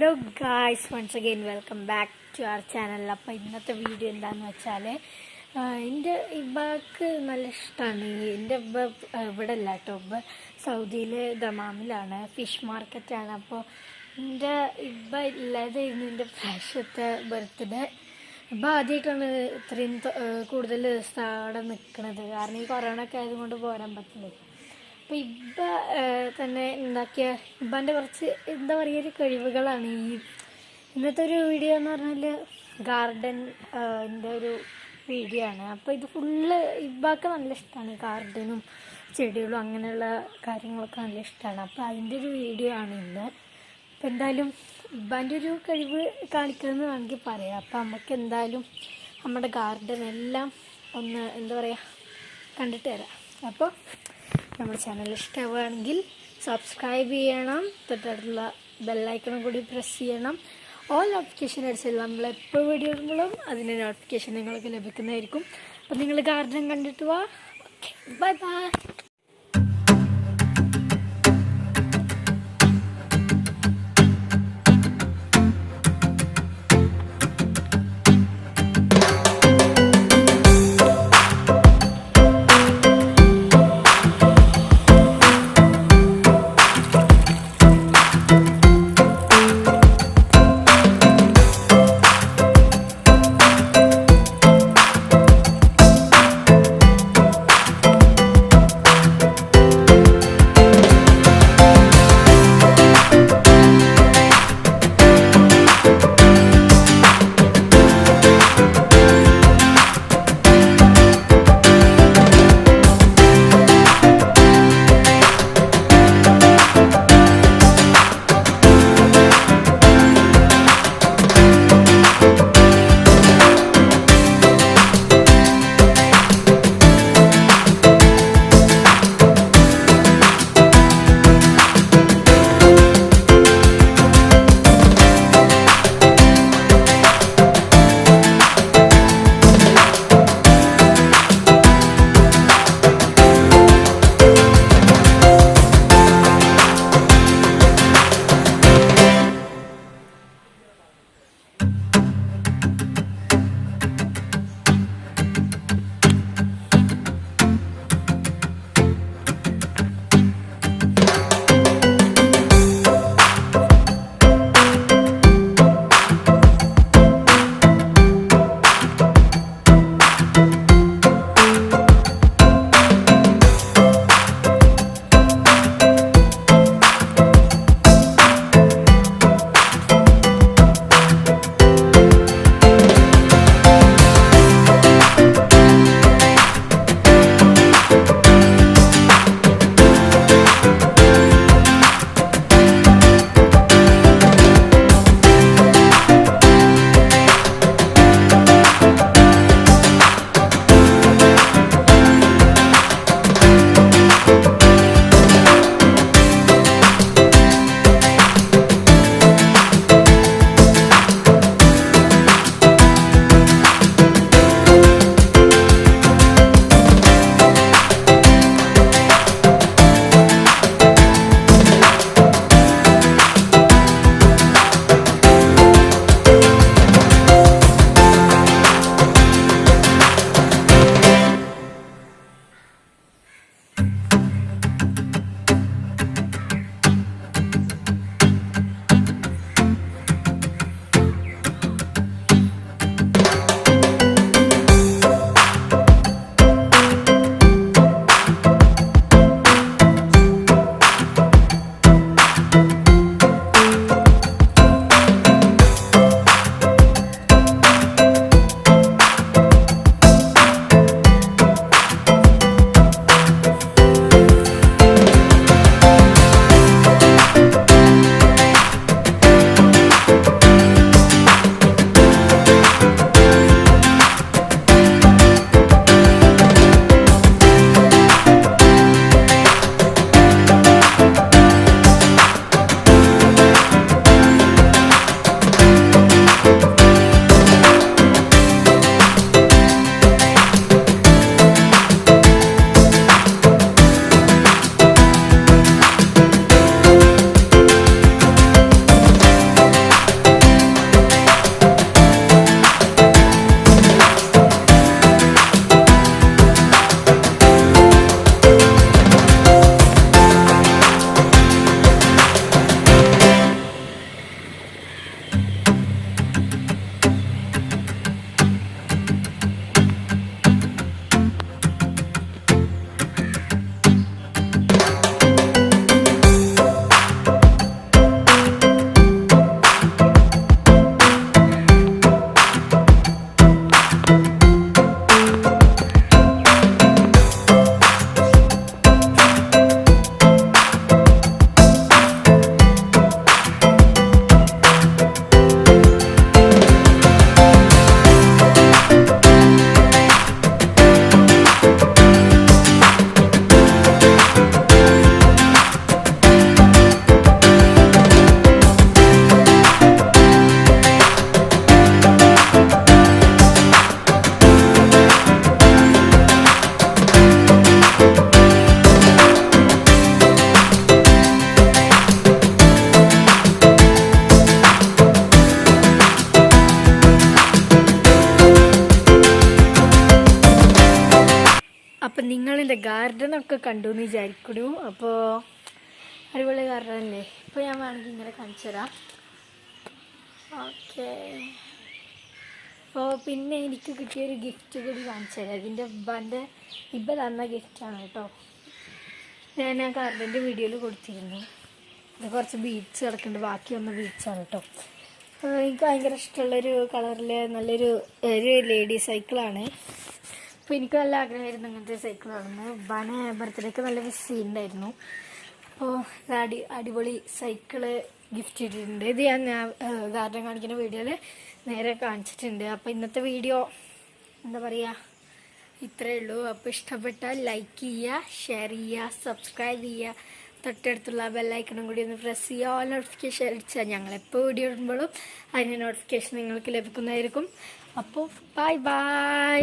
Hello guys, once again welcome back to our channel. അപ്പോൾ ഇന്നത്തെ video എന്താണെന്ന് വെച്ചാൽ എൻ്റെ ഇബ്ബക്ക് നല്ല ഇഷ്ടമാണ്. എൻ്റെ ഇബ്ബ ഇവിടെ അല്ല കേട്ടോ, ഇബ്ബ സൗദിയിലെ ദമാമിലാണ്, ഫിഷ് മാർക്കറ്റാണ്. അപ്പോൾ എൻ്റെ ഇബ്ബ ഇല്ലാതായിരുന്നു എൻ്റെ പ്രാവശ്യത്തെ ബർത്ത്ഡേ. ഇബ്ബ ആദ്യമായിട്ടാണ് ഇത്രയും കൂടുതൽ ദിവസം അവിടെ നിൽക്കുന്നത്, കാരണം ഈ കൊറോണ ഒക്കെ ആയതുകൊണ്ട് പോരാൻ പറ്റില്ല. അപ്പോൾ ഇബ്ബ തന്നെ ഉണ്ടാക്കിയ ഇബ്ബൻ്റെ കുറച്ച് എന്താ പറയുക ഒരു കഴിവുകളാണ് ഈ ഇന്നത്തെ ഒരു വീഡിയോ എന്ന് പറഞ്ഞാൽ ഗാർഡൻ്റെ ഒരു വീഡിയോ ആണ്. അപ്പോൾ ഇത് ഫുള്ള് ഇബ്ബക്ക് നല്ല ഇഷ്ടമാണ്, ഗാർഡനും ചെടികളും അങ്ങനെയുള്ള കാര്യങ്ങളൊക്കെ നല്ല ഇഷ്ടമാണ്. അപ്പോൾ അതിൻ്റെ ഒരു വീഡിയോ ആണ് ഇന്ന്. അപ്പോൾ എന്തായാലും ഇബ്ബൻ്റെ ഒരു കഴിവ് കാണിക്കുമെന്ന് വേണമെങ്കിൽ പറയാം. അപ്പോൾ നമുക്ക് എന്തായാലും നമ്മുടെ ഗാർഡൻ എല്ലാം ഒന്ന് എന്താ പറയുക കണ്ടിട്ട് തരാം. അപ്പോൾ നമ്മുടെ ചാനൽ ഇഷ്ടമാവുകയാണെങ്കിൽ സബ്സ്ക്രൈബ് ചെയ്യണം, തൊട്ടടുത്തുള്ള ബെല്ലൈക്കണും കൂടി പ്രസ് ചെയ്യണം. ഓൾ നോട്ടിഫിക്കേഷൻ അടിച്ചാൽ നമ്മൾ എപ്പോൾ വീഡിയോ ഇടുമ്പോഴും അതിൻ്റെ നോട്ടിഫിക്കേഷൻ നിങ്ങൾക്ക് ലഭിക്കുന്നതായിരിക്കും. അപ്പോൾ നിങ്ങൾ ഗാർഡൻ കണ്ടിട്ട് വാ. Okay, bye bye. അപ്പം നിങ്ങളെൻ്റെ ഗാർഡനൊക്കെ കണ്ടു എന്ന് വിചാരിക്കുന്നു. അപ്പോൾ അടിപൊളി ഗാർഡനല്ലേ. ഇപ്പോൾ ഞാൻ വേണമെങ്കിൽ ഇങ്ങനെ കാണിച്ചു തരാം. ഓക്കെ. അപ്പോൾ പിന്നെ എനിക്ക് കിട്ടിയൊരു ഗിഫ്റ്റ് കൂടി കാണിച്ചു തരാം. ഇതിൻ്റെ ഇബ്ബ തന്ന ഗിഫ്റ്റാണ് കേട്ടോ. ഞാൻ ആ ഗാർഡൻ്റെ വീഡിയോയിൽ കൊടുത്തിരുന്നു. ഇത് കുറച്ച് ബീഡ്സ് കിടക്കുന്നുണ്ട്, ബാക്കി വന്ന ബീഡ്സാണ് കേട്ടോ. എനിക്ക് ഭയങ്കര ഇഷ്ടമുള്ളൊരു കളറിൽ നല്ലൊരു ലേഡി സൈക്കിളാണ്. അപ്പോൾ എനിക്ക് നല്ല ആഗ്രഹമായിരുന്നു ഇങ്ങനത്തെ സൈക്കിളാണെന്ന്. ഇബ്ബാനെ ബർത്ത്ഡേക്ക് നല്ല വിസ് ഉണ്ടായിരുന്നു. അപ്പോൾ അടിപൊളി സൈക്കിള് ഗിഫ്റ്റ് ചെയ്തിട്ടുണ്ട്. ഇത് ഞാൻ ഗാർഡൻ കാണിക്കുന്ന വീഡിയോയിൽ നേരെ കാണിച്ചിട്ടുണ്ട്. അപ്പോൾ ഇന്നത്തെ വീഡിയോ എന്താ പറയുക, ഇത്രയേ ഉള്ളൂ. അപ്പോൾ ഇഷ്ടപ്പെട്ടാൽ ലൈക്ക് ചെയ്യുക, ഷെയർ ചെയ്യുക, സബ്സ്ക്രൈബ് ചെയ്യുക, തൊട്ടടുത്തുള്ള ബെല്ലൈക്കണും കൂടി ഒന്ന് പ്രസ് ചെയ്യുക. ഓൾ നോട്ടിഫിക്കേഷൻ അടിച്ചാൽ ഞങ്ങളെപ്പോൾ വീഡിയോ ഇടുമ്പോഴും അതിൻ്റെ നോട്ടിഫിക്കേഷൻ നിങ്ങൾക്ക് ലഭിക്കുന്നതായിരിക്കും. അപ്പോൾ ബൈ ബൈ.